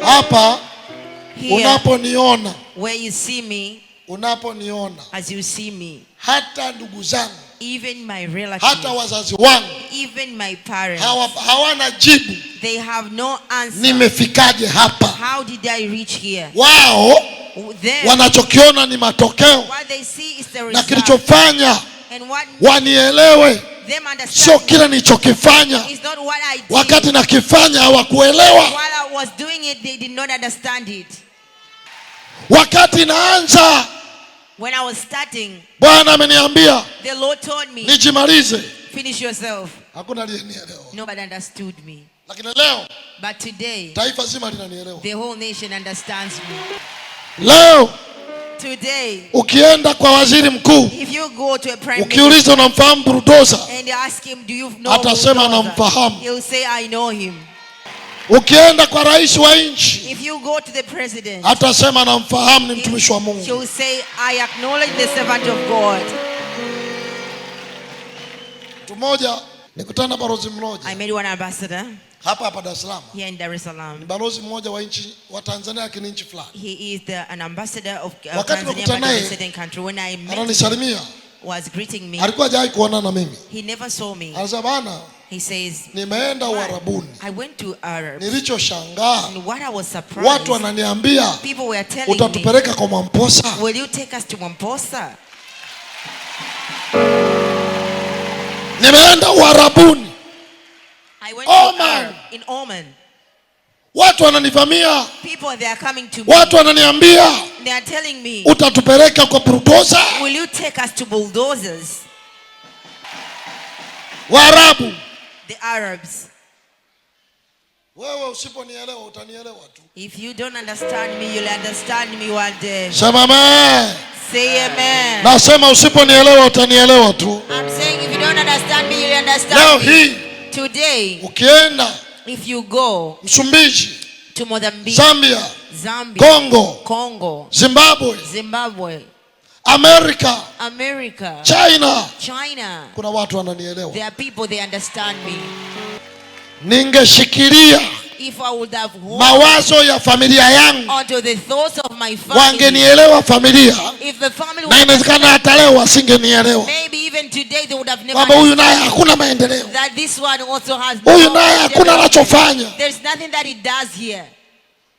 Hapa unaponiona, where you see me, unaponiona, as you see me, hata ndugu zangu, even my relatives, hata wazazi wangu, even my parents, hawana jibu. they have no answer. Nimefikaje hapa? How did I reach here? Wao wanachokiona ni matokeo, what they see is the result. Na kilichofanya and what wanielewe sio kile nilichokifanya. Wakati nakifanya hawakuelewa. While I was doing it, they did not understand it. Wakati naanza, when I was starting, Bwana ameniambia, the Lord told me, nijimalize. Finish yourself. Hakuna aliyenielewa. Nobody understood me. Lakini leo, but today, taifa zima linanielewa. The whole nation understands me. Leo, today, ukienda kwa waziri mkuu, if you go to a prime ukiuliza unamfahamu Bulldozer, and you ask him, do you know atasema anamfahamu. He'll say, I know him. Ukienda kwa rais wa nchi, if you go to the president, atasema anamfahamu, ni mtumishi wa Mungu. He'll say, I acknowledge the servant of God. Tumoja nikutana balozi mmoja. I met one ambassador. Hapa Dar es Salaam. Here in Dar es Salaam. Ni balozi mmoja wa nchi wa Tanzania lakini nchi fulani. He is an ambassador of Tanzania but a certain country. When I met him, was greeting me. Alikuwa hajawahi kuonana na mimi. He never saw me. Anasema bana, he says, nimeenda Uarabuni. I went to Arab. Nilichoshangaa, and what I was surprised, watu wananiambia, people were telling me, utatupeleka kwa Mwamposa? Will you take us to Mwamposa? Nimeenda Uarabuni. I went to Arab, in Oman. Watu wananivamia. People, they are coming to me. Watu wananiambia, they are telling me, utatupeleka kwa Bulldozer? Will you take us to bulldozers? Waarabu. The Arabs. Wewe usiponielewa utanielewa tu. If you don't understand me, you'll understand me one day. Sema amen. Say amen. Nasema usiponielewa utanielewa tu. I'm saying if you don't understand me, you'll understand leo me. Hii, today, ukienda, if you go Msumbiji, to Mozambique, Zambia, Congo, Zimbabwe, America, China, kuna watu wananielewa. There are people, they understand me. Ningeshikilia if I would have mawazo ya familia yangu, onto the thoughts of my family, wangenielewa familia, if the family na inawezekana hata leo wasingenielewa. Maybe even today they would have never. Kwamba huyu naye hakuna maendeleo, that this one also has huyu naye hakuna anachofanya. There's nothing that he does here.